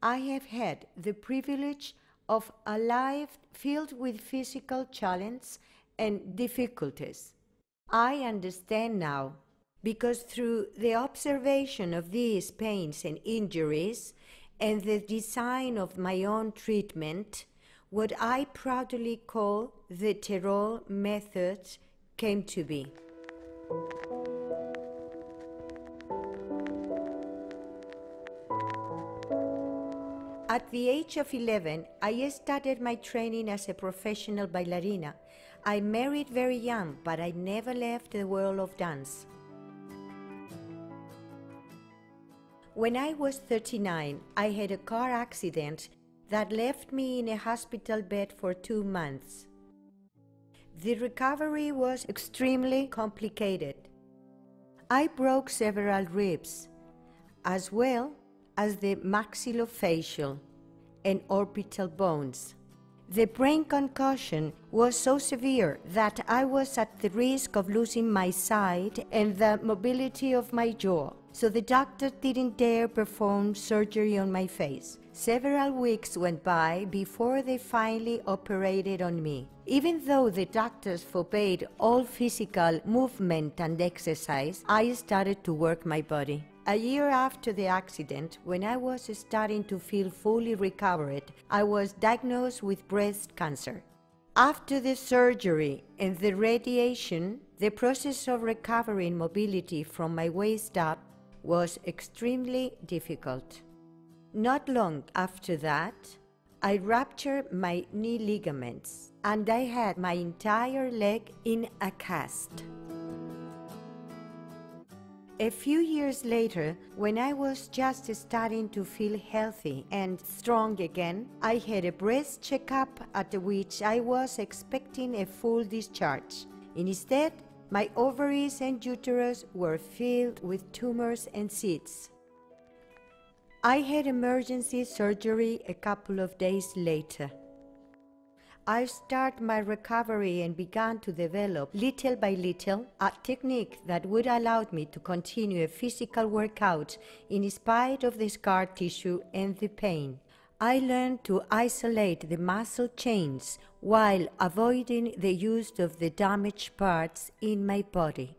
I have had the privilege of a life filled with physical challenge and difficulties. I understand now, because through the observation of these pains and injuries and the design of my own treatment, what I proudly call the Terol method came to be. At the age of 11, I started my training as a professional ballerina. I married very young, but I never left the world of dance. When I was 39, I had a car accident that left me in a hospital bed for 2 months. The recovery was extremely complicated. I broke several ribs, as well as the maxillofacial and orbital bones. The brain concussion was so severe that I was at the risk of losing my sight and the mobility of my jaw, so the doctor didn't dare perform surgery on my face. Several weeks went by before they finally operated on me. Even though the doctors forbade all physical movement and exercise, I started to work my body. A year after the accident, when I was starting to feel fully recovered, I was diagnosed with breast cancer. After the surgery and the radiation, the process of recovering mobility from my waist up was extremely difficult. Not long after that, I ruptured my knee ligaments and I had my entire leg in a cast. A few years later, when I was just starting to feel healthy and strong again, I had a breast checkup at which I was expecting a full discharge. Instead, my ovaries and uterus were filled with tumors and cysts. I had emergency surgery a couple of days later. I started my recovery and began to develop, little by little, a technique that would allow me to continue a physical workout in spite of the scar tissue and the pain. I learned to isolate the muscle chains while avoiding the use of the damaged parts in my body.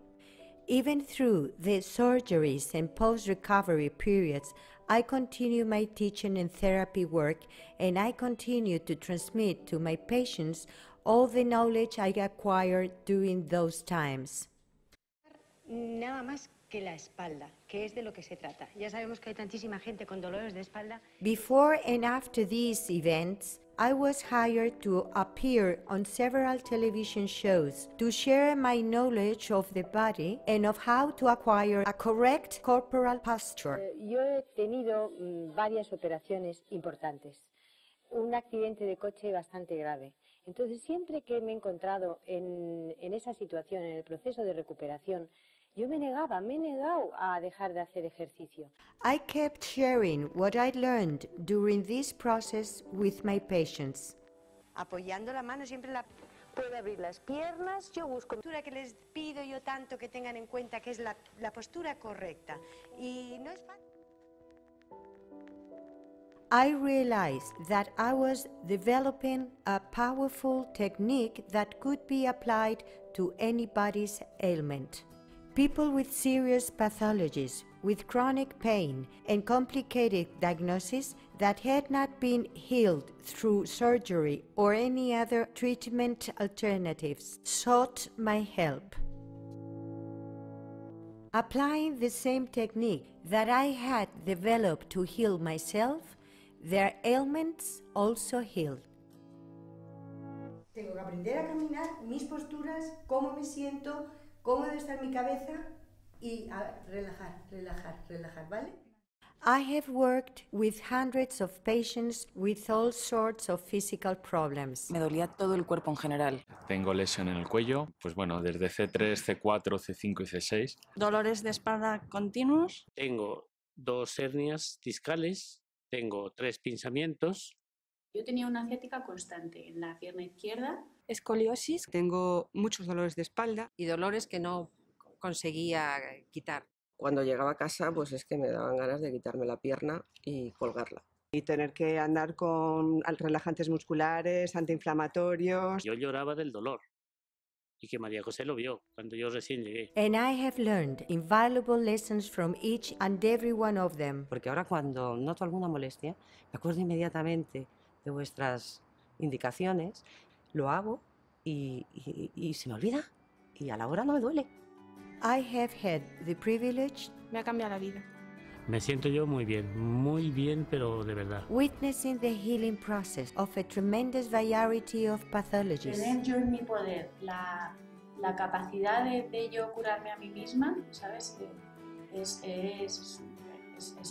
Even through the surgeries and post-recovery periods, I continue my teaching and therapy work, and I continue to transmit to my patients all the knowledge I acquired during those times. Nada más que la espalda, que es de lo que se trata. Ya sabemos que hay tantísima gente con dolores de espalda. Before and after these events, I was hired to appear on several television shows to share my knowledge of the body and of how to acquire a correct corporal posture. Yo he tenido varias operaciones importantes. Un accidente de coche bastante grave. Entonces, siempre que me he encontrado en esa situación, en el proceso de recuperación, yo me he negado a dejar de hacer ejercicio. I kept sharing what I learned during this process with my patients. Apoyando la mano siempre la puede abrir las piernas. Yo busco la postura que les pido yo tanto que tengan en cuenta que es la postura correcta. Y no es fácil. I realized that I was developing a powerful technique that could be applied to anybody's ailment. People with serious pathologies, with chronic pain and complicated diagnosis that had not been healed through surgery or any other treatment alternatives sought my help. Applying the same technique that I had developed to heal myself, their ailments also healed. Tengo que aprender a caminar, mis posturas, cómo me siento, cómo debe estar mi cabeza y a relajar, ¿vale? I have worked with hundreds of patients with all sorts of physical problems. Me dolía todo el cuerpo en general. Tengo lesión en el cuello, pues bueno, desde C3, C4, C5 y C6. Dolores de espalda continuos. Tengo 2 hernias discales, tengo 3 pinzamientos. Yo tenía una ciática constante en la pierna izquierda. Escoliosis. Tengo muchos dolores de espalda. Y dolores que no conseguía quitar. Cuando llegaba a casa, pues es que me daban ganas de quitarme la pierna y colgarla. Y tener que andar con relajantes musculares, antiinflamatorios. Yo lloraba del dolor y que María José lo vio cuando yo recién llegué. And I have learned invaluable lessons from each and every one of them. Porque ahora cuando noto alguna molestia, me acuerdo inmediatamente de vuestras indicaciones, lo hago y se me olvida y a la hora no me duele. I have had the privilege Me ha cambiado la vida. Me siento yo muy bien, pero de verdad. witnessing the healing process of a tremendous variety of pathologies. Tener yo en mi poder la capacidad de yo curarme a mí misma, ¿sabes? Es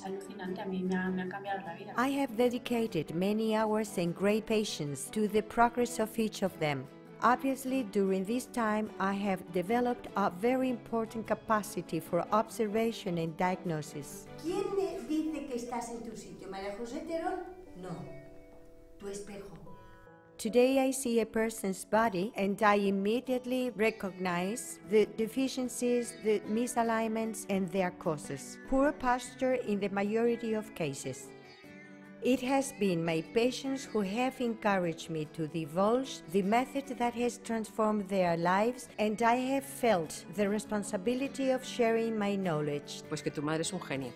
alucinante, a mí me ha cambiado la vida. I have dedicated many hours and great patience to the progress of each of them. Obviously, during this time, I have developed a very important capacity for observation and diagnosis. ¿Quién dice que estás en tu sitio? ¿María José Terol? No. Tu espejo. Today I see a person's body and I immediately recognize the deficiencies, the misalignments and their causes. Poor posture in the majority of cases. It has been my patients who have encouraged me to divulge the method that has transformed their lives, and I have felt the responsibility of sharing my knowledge. Pues que tu madre es un genio.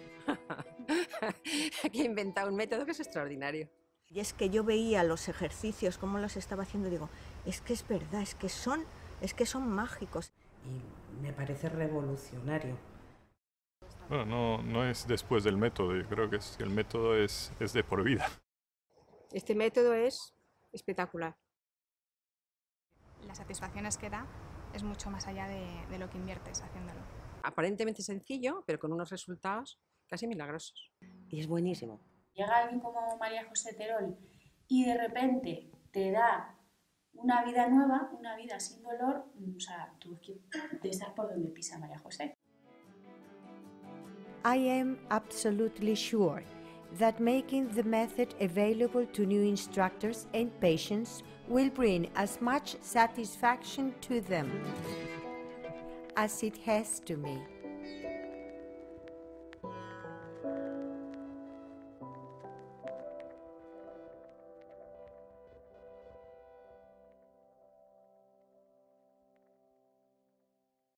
Que ha inventado un método que es extraordinario. Y es que yo veía los ejercicios, cómo los estaba haciendo, digo, es que es verdad, es que son mágicos. Y me parece revolucionario. Bueno, no es después del método, yo creo que el método es de por vida. Este método es espectacular. Las satisfacciones que da es mucho más allá de lo que inviertes haciéndolo. Aparentemente sencillo, pero con unos resultados casi milagrosos. Y es buenísimo. Llega alguien como María José Terol y de repente te da una vida nueva, una vida sin dolor, o sea, tú de estar por donde pisa María José. I am absolutely sure that making the method available to new instructors and patients will bring as much satisfaction to them as it has to me.